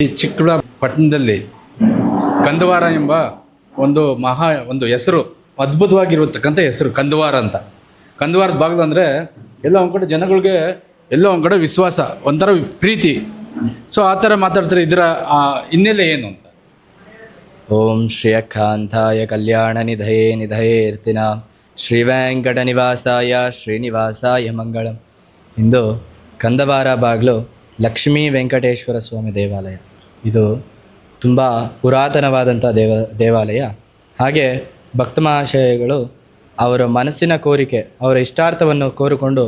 ಈ ಚಿಕ್ಕಬಳ್ಳಾಪುರ ಪಟ್ಟಣದಲ್ಲಿ ಕಂದವಾರ ಎಂಬ ಒಂದು ಹೆಸರು, ಅದ್ಭುತವಾಗಿರತಕ್ಕಂಥ ಹೆಸರು ಕಂದವಾರ ಅಂತ. ಕಂದವಾರದ ಭಾಗದ ಅಂದರೆ ಎಲ್ಲ ಒಂದು ಕಡೆ ಜನಗಳಿಗೆ ಎಲ್ಲ ಒಂದು ಕಡೆ ವಿಶ್ವಾಸ, ಒಂಥರ ಪ್ರೀತಿ. ಸೊ ಆ ಥರ ಮಾತಾಡ್ತಾರೆ. ಇದರ ಹಿನ್ನೆಲೆ ಏನು ಅಂತ? ಓಂ ಶ್ರೀಯಕಾಂತಾಯ ಕಲ್ಯಾಣ ನಿಧಯೇರ್ತಿನ ಶ್ರೀ ವೆಂಕಟ ನಿವಾಸಾಯ ಶ್ರೀನಿವಾಸಾಯ ಮಂಗಳಂ. ಇಂದು ಕಂದವಾರ ಬಾಗಿಲು ಲಕ್ಷ್ಮೀ ವೆಂಕಟೇಶ್ವರ ಸ್ವಾಮಿ ದೇವಾಲಯ. ಇದು ತುಂಬ ಪುರಾತನವಾದಂಥ ದೇವಾಲಯ. ಹಾಗೆ ಭಕ್ತ ಮಹಾಶಯಗಳು ಅವರ ಮನಸ್ಸಿನ ಕೋರಿಕೆ, ಅವರ ಇಷ್ಟಾರ್ಥವನ್ನು ಕೋರಿಕೊಂಡು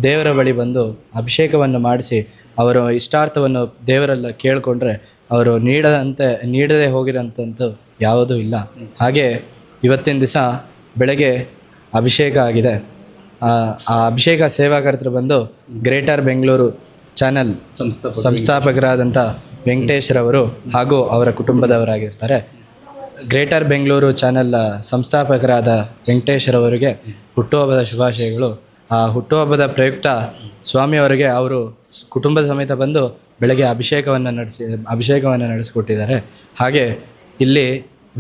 ದೇವರ ಬಳಿ ಬಂದು ಅಭಿಷೇಕವನ್ನು ಮಾಡಿಸಿ ಅವರ ಇಷ್ಟಾರ್ಥವನ್ನು ದೇವರೆಲ್ಲ ಕೇಳಿಕೊಂಡ್ರೆ ಅವರು ನೀಡದೆ ಹೋಗಿರೋಂಥದ್ದು ಯಾವುದೂ ಇಲ್ಲ. ಹಾಗೆ ಇವತ್ತಿನ ದಿವಸ ಬೆಳಗ್ಗೆ ಅಭಿಷೇಕ ಆಗಿದೆ. ಆ ಅಭಿಷೇಕ ಸೇವಾಕರ್ತರು ಬಂದು ಗ್ರೇಟರ್ ಬೆಂಗಳೂರು ಚಾನಲ್ ಸಂಸ್ಥಾಪಕರಾದಂಥ ವೆಂಕಟೇಶ್ರವರು ಹಾಗೂ ಅವರ ಕುಟುಂಬದವರಾಗಿರ್ತಾರೆ. ಗ್ರೇಟರ್ ಬೆಂಗಳೂರು ಚಾನಲ್ ಸಂಸ್ಥಾಪಕರಾದ ವೆಂಕಟೇಶ್ವರವರಿಗೆ ಹುಟ್ಟುಹಬ್ಬದ ಶುಭಾಶಯಗಳು. ಆ ಹುಟ್ಟುಹಬ್ಬದ ಪ್ರಯುಕ್ತ ಸ್ವಾಮಿಯವರಿಗೆ ಅವರು ಕುಟುಂಬದ ಸಮೇತ ಬಂದು ಬೆಳಗ್ಗೆ ಅಭಿಷೇಕವನ್ನು ನಡೆಸಿಕೊಟ್ಟಿದ್ದಾರೆ. ಹಾಗೆ ಇಲ್ಲಿ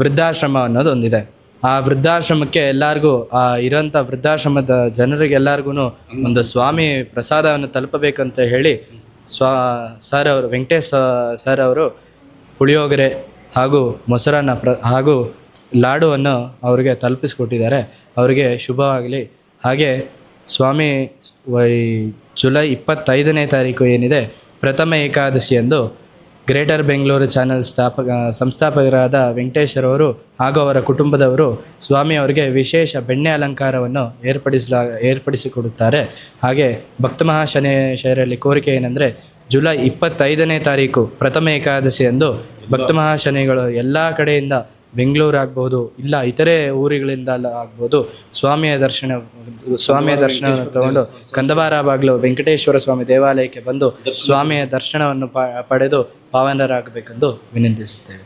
ವೃದ್ಧಾಶ್ರಮ ಅನ್ನೋದು ಒಂದಿದೆ. ಆ ವೃದ್ಧಾಶ್ರಮಕ್ಕೆ ಎಲ್ಲರಿಗೂ ಇರೋಂಥ ವೃದ್ಧಾಶ್ರಮದ ಜನರಿಗೆಲ್ಲರಿಗೂ ಒಂದು ಸ್ವಾಮಿ ಪ್ರಸಾದವನ್ನು ತಲುಪಬೇಕಂತ ಹೇಳಿ ವೆಂಕಟೇಶ್ ಸರ್ ಅವರು ಪುಳಿಯೋಗರೆ ಹಾಗೂ ಮೊಸರನ್ನ ಹಾಗೂ ಲಾಡುವನ್ನು ಅವರಿಗೆ ತಲುಪಿಸಿಕೊಟ್ಟಿದ್ದಾರೆ. ಅವರಿಗೆ ಶುಭವಾಗಲಿ. ಹಾಗೆ ಸ್ವಾಮಿ ಜುಲೈ 25ನೇ ತಾರೀಕು ಏನಿದೆ, ಪ್ರಥಮ ಏಕಾದಶಿಯಂದು ಗ್ರೇಟರ್ ಬೆಂಗಳೂರು ಚಾನಲ್ ಸಂಸ್ಥಾಪಕರಾದ ವೆಂಕಟೇಶ್ವರವರು ಹಾಗೂ ಅವರ ಕುಟುಂಬದವರು ಸ್ವಾಮಿಯವರಿಗೆ ವಿಶೇಷ ಬೆಣ್ಣೆ ಅಲಂಕಾರವನ್ನು ಏರ್ಪಡಿಸಿಕೊಡುತ್ತಾರೆ. ಹಾಗೆ ಭಕ್ತ ಮಹಾಶನಿಯರಲ್ಲಿ ಕೋರಿಕೆ ಏನಂದರೆ, ಜುಲೈ 25ನೇ ತಾರೀಕು ಪ್ರಥಮ ಏಕಾದಶಿಯಂದು ಭಕ್ತ ಮಹಾಶನಿಗಳು ಎಲ್ಲ ಕಡೆಯಿಂದ, ಬೆಂಗಳೂರು ಆಗ್ಬೋದು, ಇಲ್ಲ ಇತರೆ ಊರುಗಳಿಂದ ಆಗ್ಬೋದು, ಸ್ವಾಮಿಯ ದರ್ಶನ ತಗೊಂಡು ಕಂದವಾರ ಬಾಗಿಲು ವೆಂಕಟೇಶ್ವರ ಸ್ವಾಮಿ ದೇವಾಲಯಕ್ಕೆ ಬಂದು ಸ್ವಾಮಿಯ ದರ್ಶನವನ್ನು ಪಡೆದು ಪಾವನರಾಗಬೇಕೆಂದು ವಿನಂತಿಸುತ್ತೇವೆ.